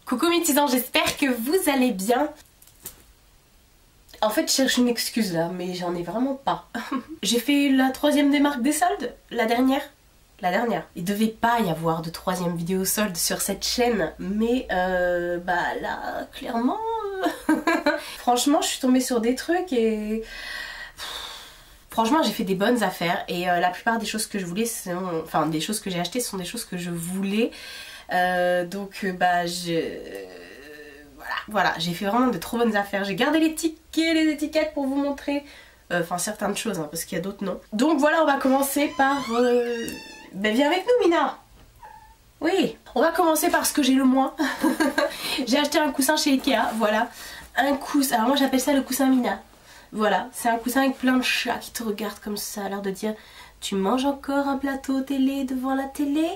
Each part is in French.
Coucou mes tisans, j'espère que vous allez bien. En fait je cherche une excuse là, mais j'en ai vraiment pas. J'ai fait la troisième des marques des soldes, la dernière. Il devait pas y avoir de troisième vidéo solde sur cette chaîne, mais bah là, clairement... Franchement je suis tombée sur des trucs et... Franchement j'ai fait des bonnes affaires et la plupart des choses que je voulais, enfin des choses que j'ai achetées sont des choses que je voulais. Donc bah voilà, j'ai fait vraiment de trop bonnes affaires. J'ai gardé les tickets, les étiquettes pour vous montrer enfin certaines choses hein, parce qu'il y a d'autres non. Donc voilà, on va commencer par ben viens avec nous Mina. Oui, on va commencer par ce que j'ai le moins. J'ai acheté un coussin chez Ikea, voilà. Un coussin, alors moi j'appelle ça le coussin Mina. Voilà, c'est un coussin avec plein de chats qui te regardent comme ça, à l'air de dire tu manges encore un plateau télé devant la télé?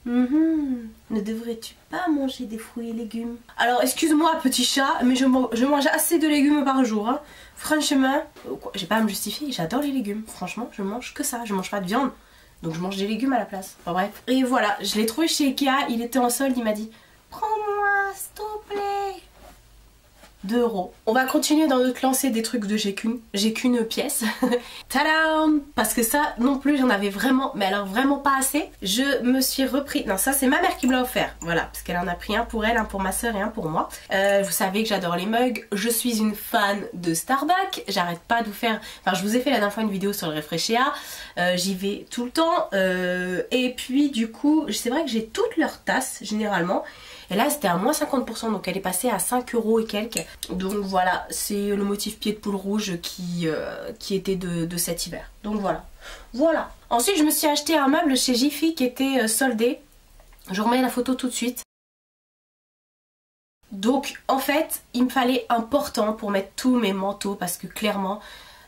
Ne devrais-tu pas manger des fruits et légumes? Alors excuse-moi petit chat, mais je mange assez de légumes par jour hein. Franchement, j'ai pas à me justifier, j'adore les légumes. Franchement je mange que ça, je mange pas de viande. Donc je mange des légumes à la place, enfin bref. Et voilà, je l'ai trouvé chez Ikea, il était en solde, il m'a dit prends-moi s'il te plaît 2 €. On va continuer dans notre lancée des trucs de j'ai qu'une pièce. Tadam! Parce que ça non plus j'en avais vraiment, mais alors vraiment pas assez. Je me suis repris, non ça c'est ma mère qui me l'a offert, voilà, parce qu'elle en a pris un pour elle, un pour ma soeur et un pour moi. Vous savez que j'adore les mugs, je suis une fan de Starbucks, j'arrête pas de vous faire, enfin je vous ai fait la dernière fois une vidéo sur le Refreshéa, j'y vais tout le temps, et puis du coup c'est vrai que j'ai toutes leurs tasses généralement. Et là c'était à moins 50%, donc elle est passée à 5 € et quelques. Donc voilà, c'est le motif pied de poule rouge qui était de cet hiver. Donc voilà. Ensuite je me suis acheté un meuble chez Jiffy qui était soldé. Je remets la photo tout de suite. Donc en fait il me fallait un portant pour mettre tous mes manteaux parce que clairement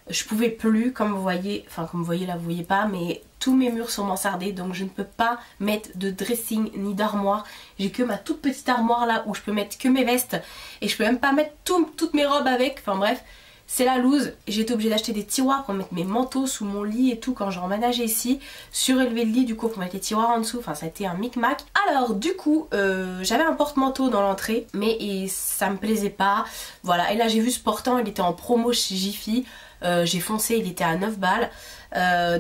je pouvais plus, comme vous voyez, enfin comme vous voyez là vous voyez pas, mais tous mes murs sont mansardés donc je ne peux pas mettre de dressing ni d'armoire. J'ai que ma toute petite armoire là où je peux mettre que mes vestes et je peux même pas mettre toutes mes robes avec, enfin bref, c'est la loose. J'ai été obligée d'acheter des tiroirs pour mettre mes manteaux sous mon lit et tout quand je remménageais ici, surélever le lit du coup pour mettre les tiroirs en dessous, enfin ça a été un micmac. Alors du coup j'avais un porte-manteau dans l'entrée mais ça me plaisait pas, voilà, et là j'ai vu ce portant, il était en promo chez Jiffy. J'ai foncé, il était à 9 balles.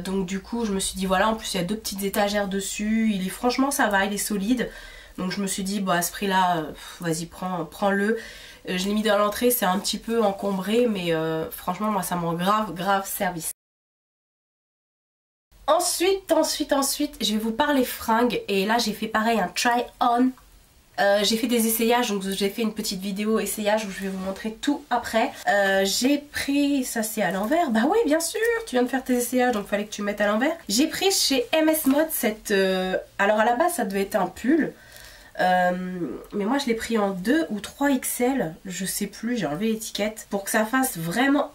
Donc du coup je me suis dit voilà, en plus il y a 2 petites étagères dessus, il est franchement ça va, il est solide. Donc je me suis dit bon à ce prix là vas-y prends-le. Je l'ai mis dans l'entrée, c'est un petit peu encombré mais franchement moi ça m'en grave service. Ensuite je vais vous parler fringues et là j'ai fait pareil un try on. J'ai fait des essayages, donc j'ai fait une petite vidéo essayage où je vais vous montrer tout après. J'ai pris, ça c'est à l'envers, bah oui bien sûr, tu viens de faire tes essayages donc fallait que tu mettes à l'envers. J'ai pris chez MS Mode cette, alors à la base ça devait être un pull, mais moi je l'ai pris en 2 ou 3 XL, je sais plus, j'ai enlevé l'étiquette, pour que ça fasse vraiment,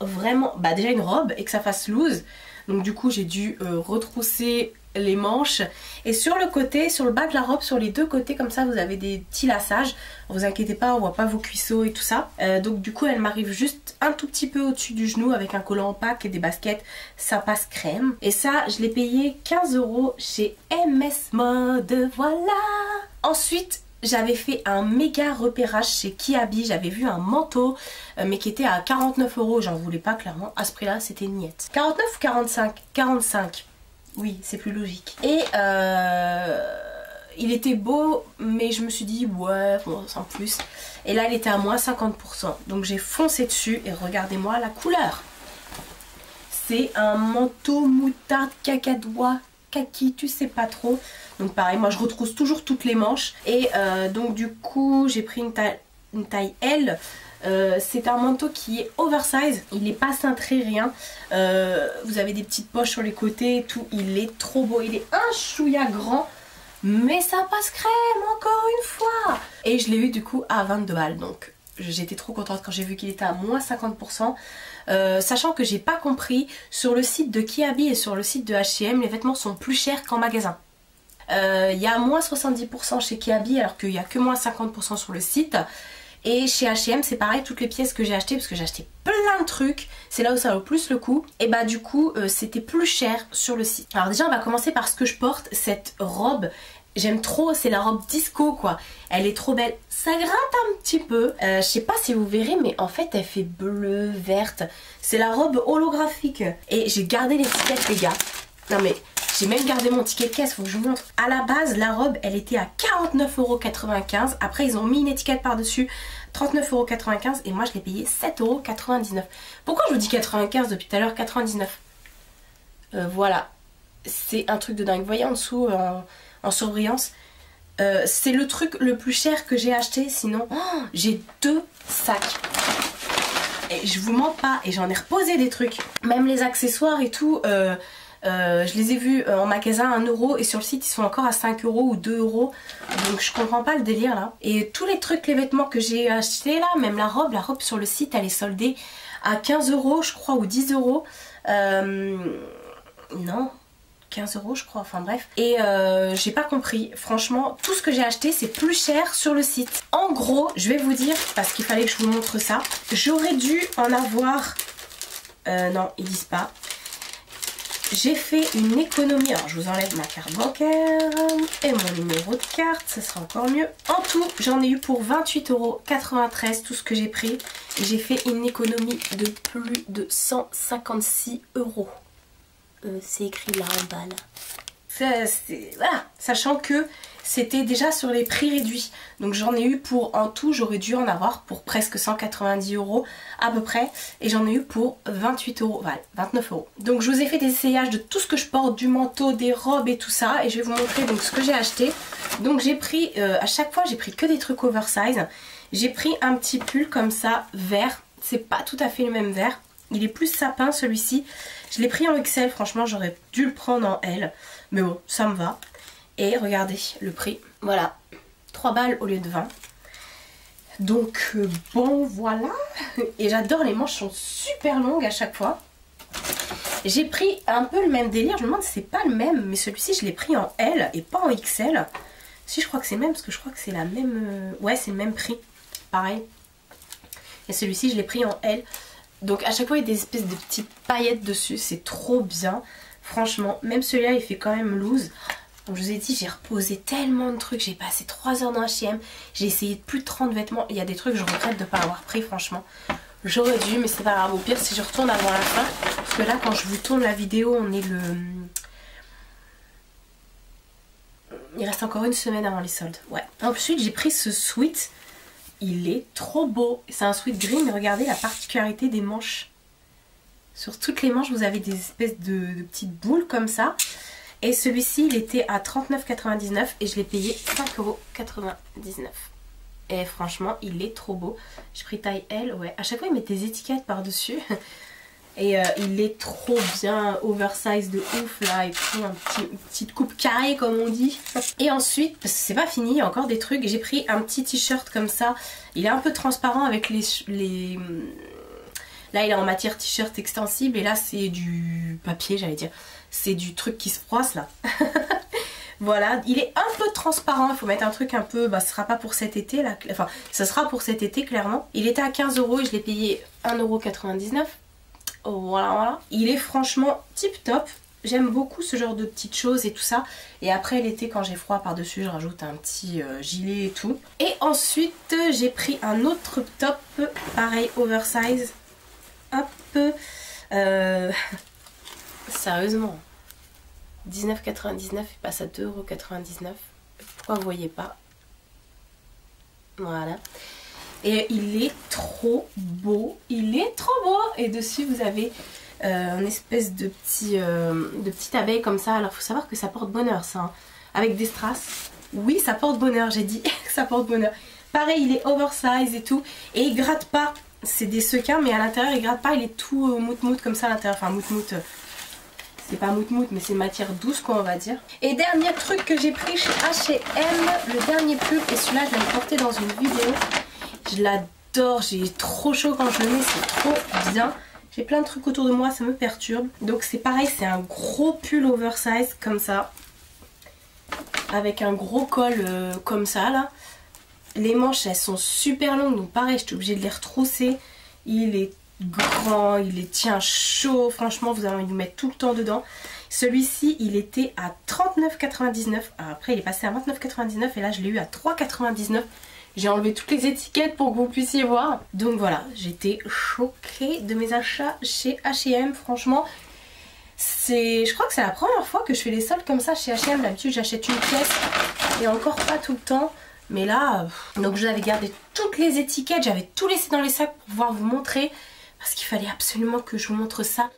bah déjà une robe et que ça fasse loose. Donc du coup j'ai dû retrousser les manches et sur le côté, sur le bas de la robe, sur les 2 côtés comme ça vous avez des petits lassages, vous inquiétez pas on voit pas vos cuisseaux et tout ça. Donc du coup elle m'arrive juste un tout petit peu au-dessus du genou avec un collant en pack et des baskets, ça passe crème. Et ça je l'ai payé 15 € chez MS Mode, voilà. Ensuite j'avais fait un méga repérage chez Kiabi, j'avais vu un manteau mais qui était à 49 €, j'en voulais pas clairement, à ce prix là c'était niette. 49 ou 45? 45. Oui, c'est plus logique. Et il était beau, mais je me suis dit, ouais, bon, sans plus. Et là, il était à moins 50%. Donc j'ai foncé dessus et regardez-moi la couleur. C'est un manteau moutarde cacadois, kaki, tu sais pas trop. Donc pareil, moi je retrousse toujours toutes les manches. Et donc du coup, j'ai pris une taille L. C'est un manteau qui est oversize, il n'est pas cintré rien, vous avez des petites poches sur les côtés et tout, il est trop beau, il est un chouïa grand mais ça passe crème encore une fois. Et je l'ai eu du coup à 22 balles, donc j'étais trop contente quand j'ai vu qu'il était à moins 50%, sachant que j'ai pas compris, sur le site de Kiabi et sur le site de H&M les vêtements sont plus chers qu'en magasin. Il y a moins 70% chez Kiabi alors qu'il n'y a que moins 50% sur le site. Et chez H&M c'est pareil, toutes les pièces que j'ai achetées, parce que j'ai acheté plein de trucs, c'est là où ça vaut plus le coup, et bah du coup c'était plus cher sur le site. Alors déjà on va commencer par ce que je porte, cette robe, J'aime trop, c'est la robe disco quoi. Elle est trop belle. Ça gratte un petit peu. Je sais pas si vous verrez, mais en fait elle fait bleu, verte. C'est la robe holographique. Et j'ai gardé l'étiquette les gars. Non mais j'ai même gardé mon ticket de caisse, faut que je vous montre. À la base, la robe elle était à 49,95 €. Après ils ont mis une étiquette par-dessus, 39,95 € et moi je l'ai payé 7,99 €. Pourquoi je vous dis 95 depuis tout à l'heure, 99 ? Voilà. C'est un truc de dingue. Vous voyez en dessous en surbrillance, c'est le truc le plus cher que j'ai acheté. Sinon j'ai 2 sacs et je vous mens pas, et j'en ai reposé des trucs, même les accessoires et tout. Je les ai vus en magasin à 1 € et sur le site ils sont encore à 5 € ou 2 €. Donc je comprends pas le délire là. Et tous les trucs, les vêtements que j'ai achetés là, même la robe sur le site elle est soldée à 15 € je crois, ou 10 €. Non, 15 € je crois, enfin bref. Et j'ai pas compris, franchement tout ce que j'ai acheté c'est plus cher sur le site. En gros je vais vous dire, parce qu'il fallait que je vous montre ça, j'aurais dû en avoir, non ils disent pas. J'ai fait une économie, alors je vous enlève ma carte bancaire et mon numéro de carte, ça sera encore mieux. En tout j'en ai eu pour 28,93 € tout ce que j'ai pris. J'ai fait une économie de plus de 156 €. C'est écrit là en bas là. Voilà, sachant que c'était déjà sur les prix réduits. Donc j'en ai eu pour, en tout j'aurais dû en avoir pour presque 190 € à peu près. Et j'en ai eu pour 28 €, voilà, 29 €. Donc je vous ai fait des essayages de tout ce que je porte, du manteau, des robes et tout ça. Et je vais vous montrer donc ce que j'ai acheté. Donc j'ai pris, à chaque fois j'ai pris que des trucs oversize. J'ai pris un petit pull comme ça, vert. C'est pas tout à fait le même vert. Il est plus sapin celui-ci. Je l'ai pris en XL, franchement j'aurais dû le prendre en L. Mais bon, ça me va. Et regardez le prix. Voilà, 3 balles au lieu de 20. Donc bon voilà. Et j'adore, les manches sont super longues à chaque fois. J'ai pris un peu le même délire. Je me demande si c'est pas le même. Mais celui-ci je l'ai pris en L et pas en XL. Si je crois que c'est le même, parce que je crois que c'est la même... Ouais, c'est le même prix. Pareil. Et celui-ci je l'ai pris en L. Donc à chaque fois il y a des espèces de petites paillettes dessus, c'est trop bien. Franchement, même celui-là il fait quand même loose. Donc je vous ai dit, j'ai reposé tellement de trucs, j'ai passé 3 heures dans H&M. J'ai essayé plus de 30 vêtements, il y a des trucs je regrette de ne pas avoir pris franchement. J'aurais dû, mais c'est pas grave, au pire si je retourne avant la fin. Parce que là quand je vous tourne la vidéo, on est le... Il reste encore une semaine avant les soldes, ouais. Ensuite j'ai pris ce sweat. Il est trop beau. C'est un sweat gris, mais regardez la particularité des manches. Sur toutes les manches, vous avez des espèces de petites boules comme ça. Et celui-ci, il était à 39,99 € et je l'ai payé 5,99 €. Et franchement, il est trop beau. J'ai pris taille L, ouais. À chaque fois, ils mettent des étiquettes par-dessus. Et il est trop bien, oversize de ouf là, et tout, une petite coupe carrée comme on dit. Et ensuite, parce que c'est pas fini, il y a encore des trucs, j'ai pris un petit t-shirt comme ça. Il est un peu transparent avec les... Là il est en matière t-shirt extensible et là c'est du papier, j'allais dire. C'est du truc qui se froisse là. Voilà, il est un peu transparent, il faut mettre un truc un peu... Bah ce sera pas pour cet été là, enfin ce sera pour cet été clairement. Il était à 15 € et je l'ai payé 1,99 €. Voilà, voilà. Il est franchement tip top. J'aime beaucoup ce genre de petites choses et tout ça. Et après l'été quand j'ai froid par-dessus, je rajoute un petit gilet et tout. Et ensuite j'ai pris un autre top, pareil oversize. Hop. Sérieusement. 19,99 € il passe à 2,99 €. Pourquoi vous voyez pas? Voilà. Et il est trop beau, il est trop beau. Et dessus vous avez une espèce de petite abeille comme ça. Alors il faut savoir que ça porte bonheur ça, hein. Avec des strass. Oui ça porte bonheur, j'ai dit que ça porte bonheur. Pareil il est oversize et tout. Et il gratte pas, c'est des sequins mais à l'intérieur il gratte pas. Il est tout mout-mout comme ça à l'intérieur. Enfin mout-mout, c'est pas mout-mout mais c'est matière douce quoi on va dire. Et dernier truc que j'ai pris chez H&M, le dernier pull. Et celui-là je vais le porter dans une vidéo. Je l'adore, j'ai trop chaud quand je le mets, c'est trop bien. J'ai plein de trucs autour de moi, ça me perturbe. Donc c'est pareil, c'est un gros pull oversize comme ça. Avec un gros col comme ça là. Les manches elles sont super longues, donc pareil, j'étais obligée de les retrousser. Il est grand, il tient chaud, franchement vous avez envie de vous mettre tout le temps dedans. Celui-ci il était à 39,99. Après il est passé à 29,99 et là je l'ai eu à 3,99. J'ai enlevé toutes les étiquettes pour que vous puissiez voir. Donc voilà, j'étais choquée de mes achats chez H&M. Franchement, je crois que c'est la première fois que je fais les soldes comme ça chez H&M. D'habitude j'achète une pièce et encore pas tout le temps. Mais là, donc j'avais gardé toutes les étiquettes, j'avais tout laissé dans les sacs pour pouvoir vous montrer. Parce qu'il fallait absolument que je vous montre ça.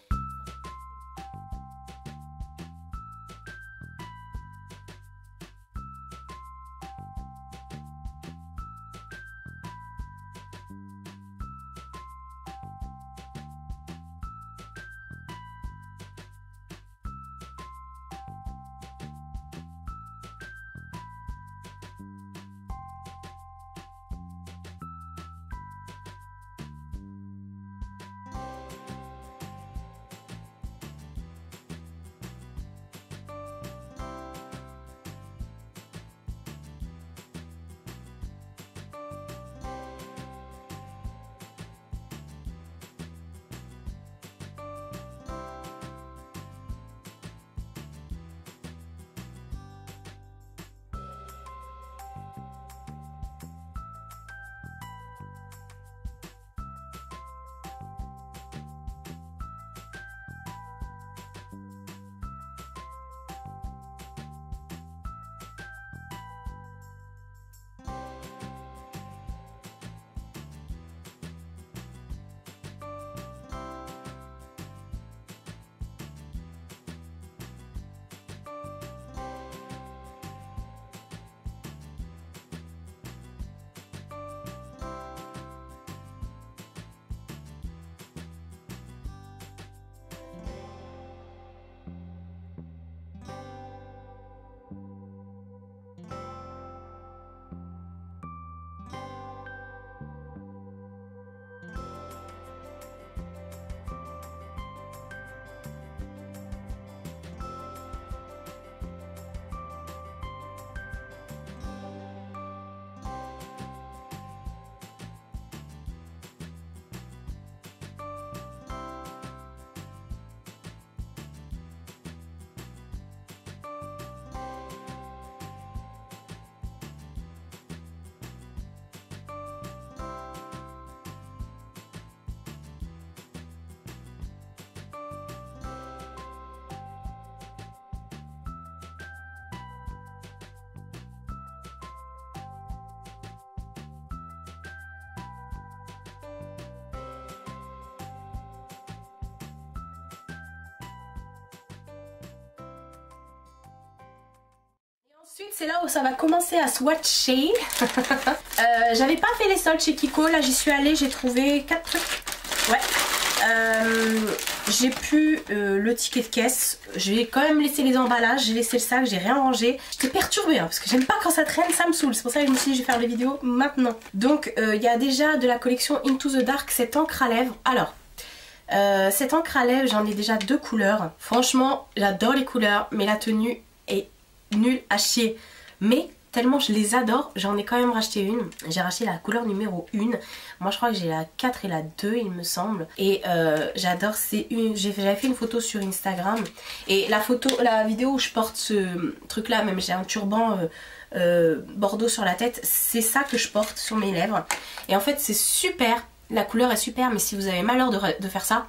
Ensuite c'est là où ça va commencer à swatcher. J'avais pas fait les soldes chez Kiko, là j'y suis allée, j'ai trouvé 4 trucs. Ouais. J'ai pu le ticket de caisse, j'ai quand même laissé les emballages, j'ai laissé le sac, j'ai rien rangé. J'étais perturbée hein, parce que j'aime pas quand ça traîne, ça me saoule. C'est pour ça que je me suis dit je vais faire les vidéos maintenant. Donc il y a déjà de la collection Into the Dark, cette encre à lèvres. Alors cette encre à lèvres, j'en ai déjà 2 couleurs. Franchement j'adore les couleurs mais la tenue est nulle à chier. Mais tellement je les adore, j'en ai quand même racheté une. J'ai racheté la couleur numéro 1. Moi je crois que j'ai la 4 et la 2 il me semble. Et j'adore, c'est une. J'avais fait une photo sur Instagram. Et la vidéo où je porte ce truc là, même j'ai un turban bordeaux sur la tête, c'est ça que je porte sur mes lèvres. Et en fait c'est super, la couleur est super, mais si vous avez malheur de faire ça,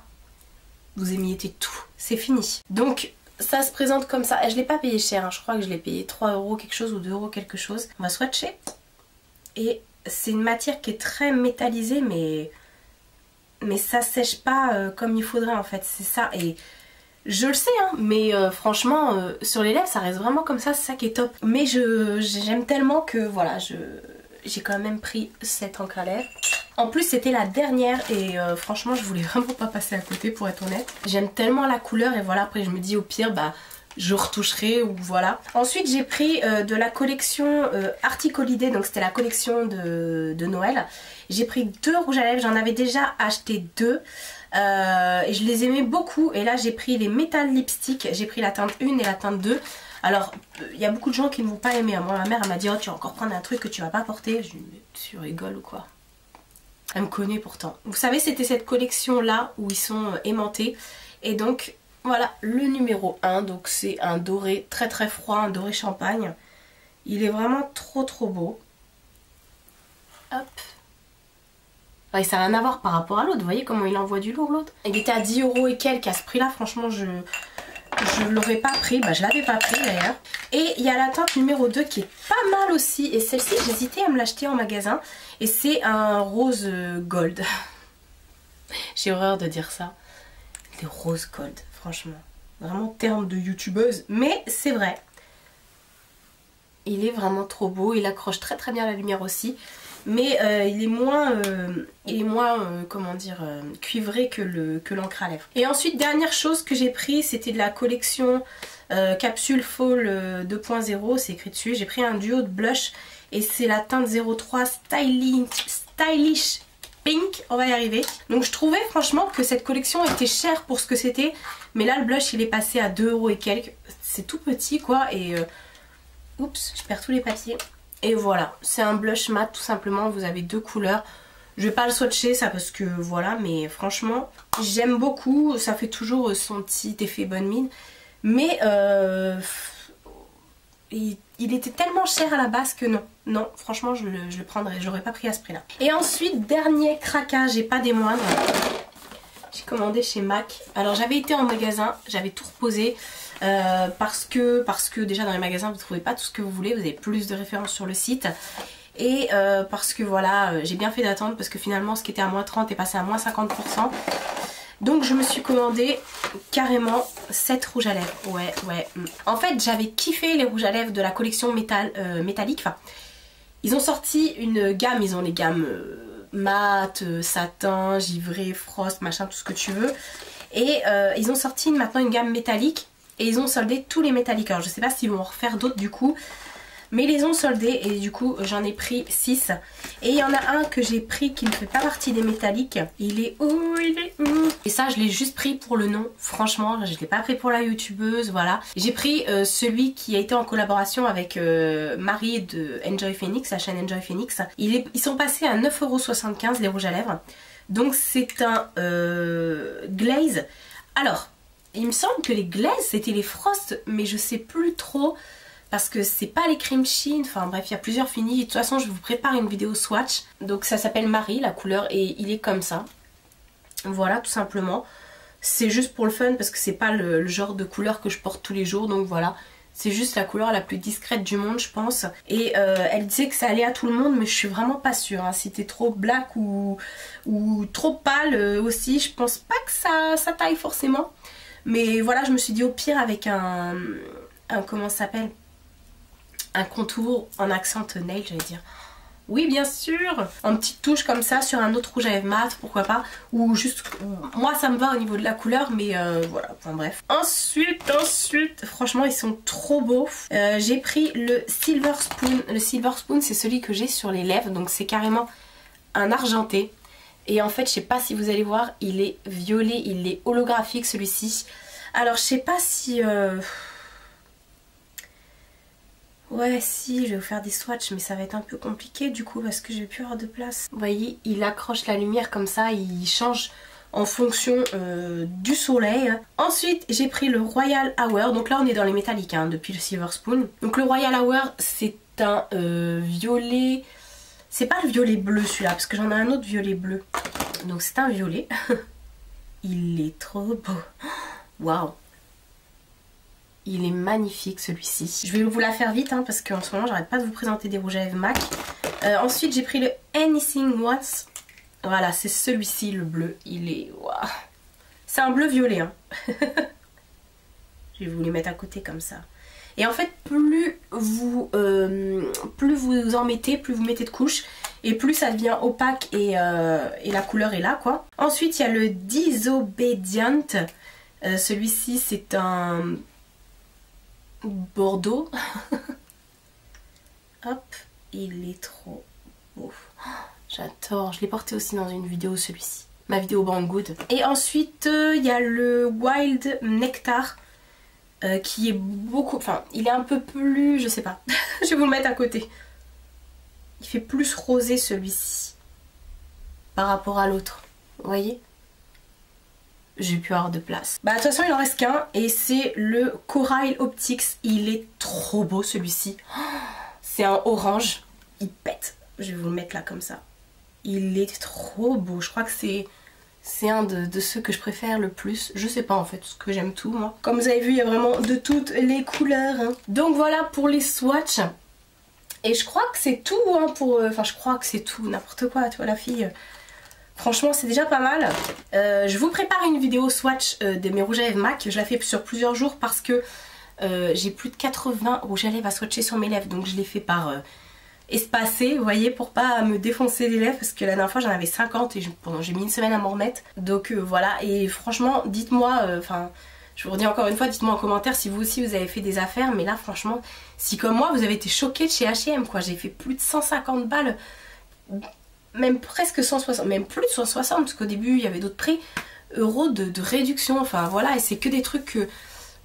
vous émiettez tout, c'est fini. Donc ça se présente comme ça. Et je l'ai pas payé cher, hein. Je crois que je l'ai payé 3 € quelque chose ou 2 € quelque chose. On va swatcher. Et c'est une matière qui est très métallisée, mais ça sèche pas comme il faudrait en fait. C'est ça. Et je le sais, hein, mais franchement, sur les lèvres, ça reste vraiment comme ça. C'est ça qui est top. Mais j'aime tellement que voilà, j'ai quand même pris cette encre à lèvres. En plus c'était la dernière et franchement je voulais vraiment pas passer à côté pour être honnête. J'aime tellement la couleur et voilà, après je me dis au pire bah je retoucherai ou voilà. Ensuite j'ai pris de la collection Arctic Holiday, donc c'était la collection de Noël. J'ai pris 2 rouges à lèvres, j'en avais déjà acheté 2 et je les aimais beaucoup. Et là j'ai pris les Metal Lipstick, j'ai pris la teinte 1 et la teinte 2. Alors, il y a beaucoup de gens qui ne vont pas aimer. Moi, ma mère, elle m'a dit « Oh, tu vas encore prendre un truc que tu vas pas porter. » Je lui ai dit « Tu rigoles ou quoi ?» Elle me connaît pourtant. Vous savez, c'était cette collection-là où ils sont aimantés. Et donc, Voilà le numéro 1, donc c'est un doré très très froid, un doré champagne. Il est vraiment trop beau. Hop. Ouais, ça n'a rien à voir par rapport à l'autre, vous voyez comment il envoie du lourd l'autre. Il était à 10 € et quelques à ce prix là, franchement je l'aurais pas pris, bah je l'avais pas pris d'ailleurs. Et il y a la teinte numéro 2 qui est pas mal aussi, et celle-ci j'hésitais à me l'acheter en magasin. Et c'est un rose gold. J'ai horreur de dire ça. Des roses gold, franchement. Vraiment terme de youtubeuse, mais c'est vrai. Il est vraiment trop beau, il accroche très bien la lumière aussi. Mais il est moins, comment dire, cuivré que l'encre à lèvres. Et ensuite, dernière chose que j'ai pris, c'était de la collection Capsule Fall 2.0, c'est écrit dessus. J'ai pris un duo de blush et c'est la teinte 03 Stylish Pink, on va y arriver. Donc je trouvais franchement que cette collection était chère pour ce que c'était. Mais là, le blush, il est passé à 2 € et quelques. C'est tout petit quoi et... oups, je perds tous les papiers. Et voilà, c'est un blush mat tout simplement, vous avez 2 couleurs. Je vais pas le swatcher ça parce que voilà, mais franchement j'aime beaucoup, ça fait toujours son petit effet bonne mine. Mais il était tellement cher à la base que non, franchement je le prendrais, j'aurais pas pris à ce prix là. Et ensuite, dernier craquage et pas des moindres, j'ai commandé chez MAC. Alors j'avais été en magasin, j'avais tout reposé. Parce que déjà dans les magasins vous ne trouvez pas tout ce que vous voulez, vous avez plus de références sur le site. Et parce que voilà, j'ai bien fait d'attendre parce que finalement ce qui était à moins 30 est passé à moins 50%. Donc je me suis commandé carrément 7 rouges à lèvres. Ouais. En fait j'avais kiffé les rouges à lèvres de la collection métallique. Enfin, ils ont sorti une gamme, ils ont les gammes mat, satin, givré, frost, machin, tout ce que tu veux. Et ils ont sorti maintenant une gamme métallique. Et ils ont soldé tous les métalliques. Alors je sais pas s'ils vont en refaire d'autres du coup. Mais ils les ont soldés et du coup j'en ai pris 6. Et il y en a un que j'ai pris qui ne fait pas partie des métalliques. Il est où? Et ça je l'ai juste pris pour le nom. Franchement je ne l'ai pas pris pour la youtubeuse. Voilà. J'ai pris celui qui a été en collaboration avec Marie de Enjoy Phoenix, la chaîne Enjoy Phoenix. Ils sont passés à 9,75 € les rouges à lèvres. Donc c'est un glaze. Alors... il me semble que les glazes c'était les Frost, mais je sais plus trop parce que c'est pas les Cream Sheen. Enfin bref, il y a plusieurs finis. De toute façon, je vous prépare une vidéo swatch. Donc ça s'appelle Marie, la couleur, et il est comme ça. Voilà, tout simplement. C'est juste pour le fun parce que c'est pas le genre de couleur que je porte tous les jours. Donc voilà, c'est juste la couleur la plus discrète du monde, je pense. Et elle disait que ça allait à tout le monde, mais je suis vraiment pas sûre. Hein. Si t'es trop black ou trop pâle aussi, je pense pas que ça taille forcément. Mais voilà, je me suis dit au pire avec un comment ça s'appelle, un contour en accent nail, j'allais dire. Oui bien sûr, en petite touche comme ça sur un autre rouge à lèvres mat, pourquoi pas. Ou juste, moi ça me va au niveau de la couleur, mais voilà, enfin bref. Ensuite, franchement ils sont trop beaux. J'ai pris le Silver Spoon. Le Silver Spoon c'est celui que j'ai sur les lèvres, donc c'est carrément un argenté. Et en fait je sais pas si vous allez voir, il est violet, il est holographique celui-ci. Alors je sais pas si... ouais si, je vais vous faire des swatchs mais ça va être un peu compliqué du coup parce que je vais plus avoir de place. Vous voyez, il accroche la lumière comme ça, il change en fonction du soleil. Ensuite j'ai pris le Royal Hour, donc là on est dans les métalliques hein, depuis le Silver Spoon. Donc le Royal Hour c'est un violet... c'est pas le violet bleu celui-là, parce que j'en ai un autre violet bleu. Donc c'est un violet. Il est trop beau. Waouh. Il est magnifique celui-ci. Je vais vous la faire vite hein, parce qu'en ce moment j'arrête pas de vous présenter des rouges à lèvres MAC. Ensuite j'ai pris le Anything Once. Voilà, c'est celui-ci le bleu. Il est... waouh. C'est un bleu violet. Hein. Je vais vous les mettre à côté comme ça. Et en fait plus vous en mettez, plus vous mettez de couches et plus ça devient opaque et la couleur est là quoi. Ensuite il y a le Disobedient. Celui-ci c'est un bordeaux. Hop, il est trop beau. J'adore, je l'ai porté aussi dans une vidéo celui-ci. Ma vidéo Banggood. Et ensuite il y a le Wild Nectar. Qui est beaucoup... enfin, il est un peu plus... je sais pas. Je vais vous le mettre à côté. Il fait plus rosé celui-ci. Par rapport à l'autre. Vous voyez? j'ai pu avoir de place. Bah de toute façon il en reste qu'un et c'est le Corail Optics. Il est trop beau celui-ci. C'est un orange, il pète. Je vais vous le mettre là comme ça. Il est trop beau, je crois que c'est un de ceux que je préfère le plus. Je sais pas en fait, parce que j'aime tout moi. Comme vous avez vu, il y a vraiment de toutes les couleurs. Hein. Donc voilà pour les swatchs. Et je crois que c'est tout hein, pour... Enfin je crois que c'est tout, n'importe quoi, tu vois la fille. Franchement c'est déjà pas mal. Je vous prépare une vidéo swatch de mes rouges à lèvres MAC. Je la fais sur plusieurs jours parce que j'ai plus de 80 rouges à lèvres à swatcher sur mes lèvres. Donc je les fais par... espacé, vous voyez, pour pas me défoncer les lèvres parce que la dernière fois j'en avais 50 et j'ai mis une semaine à m'en remettre. Donc voilà, et franchement dites-moi, enfin je vous redis encore une fois, dites-moi en commentaire si vous aussi vous avez fait des affaires. Mais là franchement, si comme moi vous avez été choqués de chez H&M quoi, j'ai fait plus de 150 balles, même presque 160, même plus de 160 parce qu'au début il y avait d'autres prix, euros de réduction, enfin voilà, et c'est que des trucs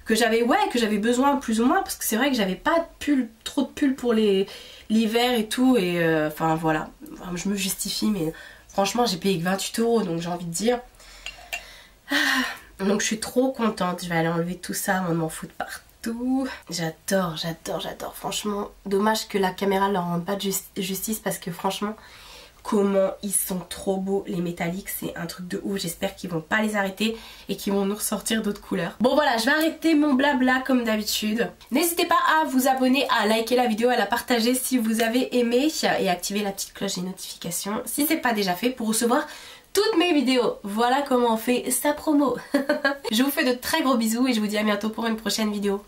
que j'avais besoin plus ou moins parce que c'est vrai que j'avais pas de pull, trop de pulls pour l'hiver et tout et enfin voilà, enfin, je me justifie mais franchement j'ai payé que 28 € donc j'ai envie de dire donc je suis trop contente. Je vais aller enlever tout ça avant de m'en foutre partout. J'adore franchement, dommage que la caméra leur rende pas de justice parce que franchement comment ils sont trop beaux les métalliques, c'est un truc de ouf. J'espère qu'ils vont pas les arrêter et qu'ils vont nous ressortir d'autres couleurs. Bon voilà, je vais arrêter mon blabla comme d'habitude. N'hésitez pas à vous abonner, à liker la vidéo, à la partager si vous avez aimé et activer la petite cloche des notifications si c'est pas déjà fait pour recevoir toutes mes vidéos. Voilà comment on fait sa promo. Je vous fais de très gros bisous et je vous dis à bientôt pour une prochaine vidéo.